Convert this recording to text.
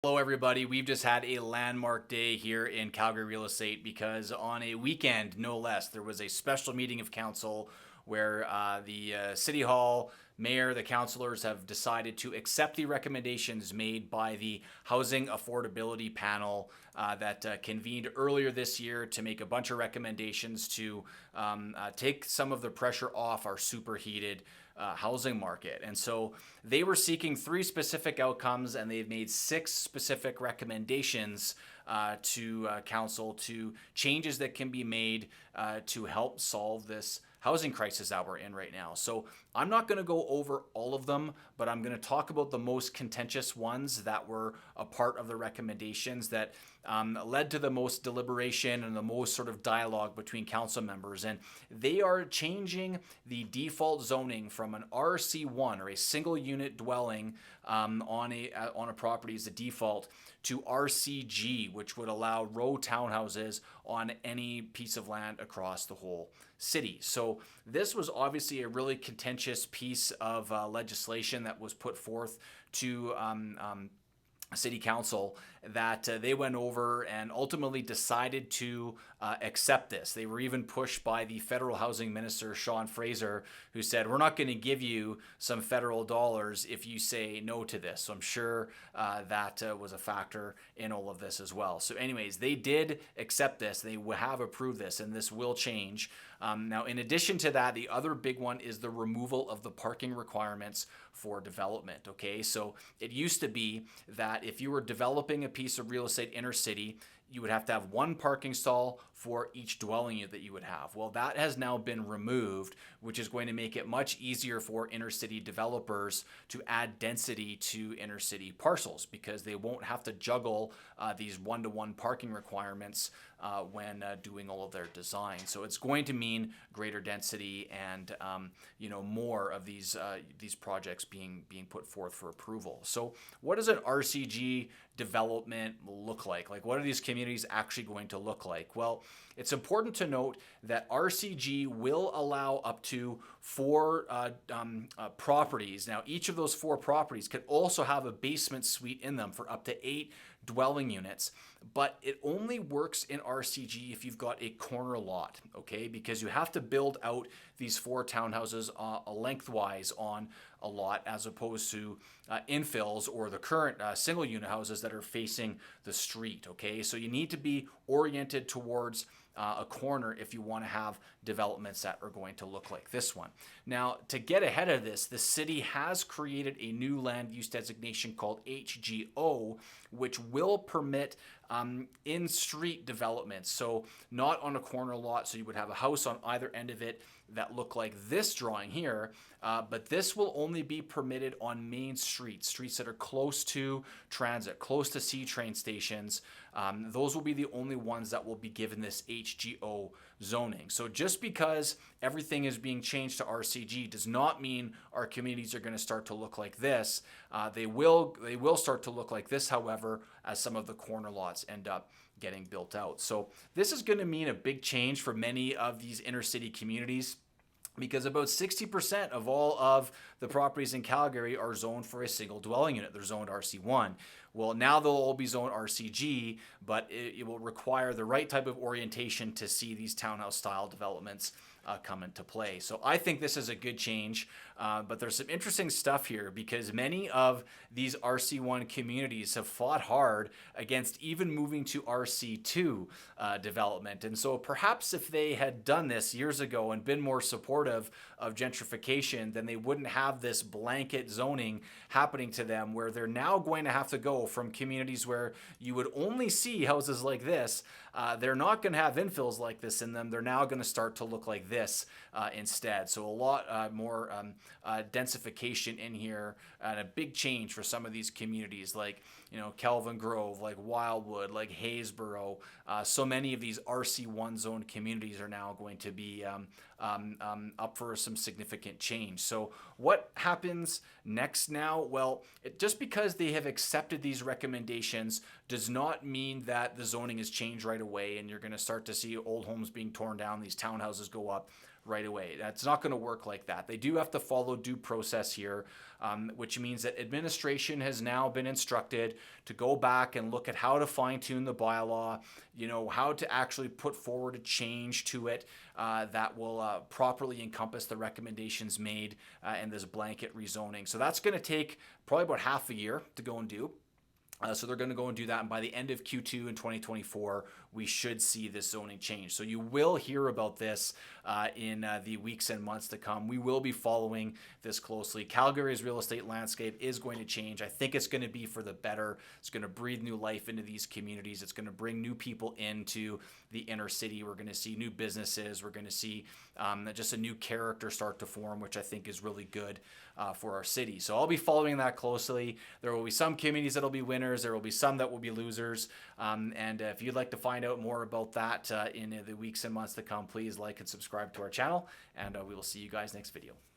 Hello, everybody. We've just had a landmark day here in Calgary Real Estate because on a weekend, no less, there was a special meeting of council where the City Hall, Mayor, the councillors have decided to accept the recommendations made by the Housing Affordability Panel that convened earlier this year to make a bunch of recommendations to take some of the pressure off our superheated housing market. And so they were seeking three specific outcomes, and they've made six specific recommendations to council to changes that can be made to help solve this housing crisis that we're in right now. So I'm not going to go over all of them, but I'm going to talk about the most contentious ones that were a part of the recommendations that led to the most deliberation and the most sort of dialogue between council members. And they are changing the default zoning from an RC1 or a single unit dwelling on a property as a default to RCG, which would allow row townhouses on any piece of land across the whole city. So this was obviously a really contentious piece of legislation that was put forth to City Council that they went over and ultimately decided to accept this. They were even pushed by the federal housing minister, Sean Fraser, who said, we're not going to give you some federal dollars if you say no to this. So I'm sure that was a factor in all of this as well. So anyways, they did accept this. They have approved this, and this will change. Now, in addition to that, the other big one is the removal of the parking requirements for development. Okay, so it used to be that if you were developing a piece of real estate inner city, you would have to have one parking stall for each dwelling unit that you would have. Well, that has now been removed, which is going to make it much easier for inner city developers to add density to inner city parcels because they won't have to juggle these one-to-one parking requirements when doing all of their design. So it's going to mean greater density and more of these projects being put forth for approval. So what does an RCG development look like? Like, what are these communities actually going to look like? Well, it's important to note that RCG will allow up to four properties. Now, each of those four properties could also have a basement suite in them for up to 8 dwelling units, but it only works in RCG if you've got a corner lot, okay? Because you have to build out these 4 townhouses lengthwise on a lot as opposed to infills or the current single unit houses that are facing the street, okay? So you need to be oriented towards a corner if you want to have developments that are going to look like this one. Now, to get ahead of this, the city has created a new land use designation called HGO, which will permit in-street developments. So not on a corner lot, so you would have a house on either end of it that look like this drawing here, but this will only be permitted on main streets that are close to transit, close to C train stations. Those will be the only ones that will be given this HGO zoning. So just because everything is being changed to RCG does not mean our communities are going to start to look like this. They will start to look like this, however, as some of the corner lots end up getting built out. So this is going to mean a big change for many of these inner city communities, because about 60% of all of the properties in Calgary are zoned for a single dwelling unit. They're zoned RC1. Well, now they'll all be zoned RCG, but it will require the right type of orientation to see these townhouse style developments come into play. So I think this is a good change, but there's some interesting stuff here because many of these RC1 communities have fought hard against even moving to RC2 development. And so perhaps if they had done this years ago and been more supportive of gentrification, then they wouldn't have this blanket zoning happening to them where they're now going to have to go from communities where you would only see houses like this. They're not going to have infills like this in them. They're now going to start to look like this instead. So a lot more densification in here and a big change for some of these communities like Kelvin Grove, like Wildwood, like Haysboro. So many of these RC1 zone communities are now going to be up for some significant change. So what happens next now? Well, just because they have accepted these recommendations does not mean that the zoning is changed right away and you're going to start to see old homes being torn down, these townhouses go up. right away. That's not going to work like that. They do have to follow due process here, which means that administration has now been instructed to go back and look at how to fine tune the bylaw, how to actually put forward a change to it that will properly encompass the recommendations made in this blanket rezoning. So that's going to take probably about half a year to go and do. So they're going to go and do that, and by the end of Q2 in 2024, we should see this zoning change. So you will hear about this in the weeks and months to come. We will be following this closely. Calgary's real estate landscape is going to change. I think it's going to be for the better. It's going to breathe new life into these communities. It's going to bring new people into the inner city. We're going to see new businesses. We're going to see just a new character start to form, which I think is really good for our city. So I'll be following that closely. There will be some communities that will be winners. There will be some that will be losers. And if you'd like to find out more about that in the weeks and months to come, please like and subscribe to our channel, and we will see you guys next video.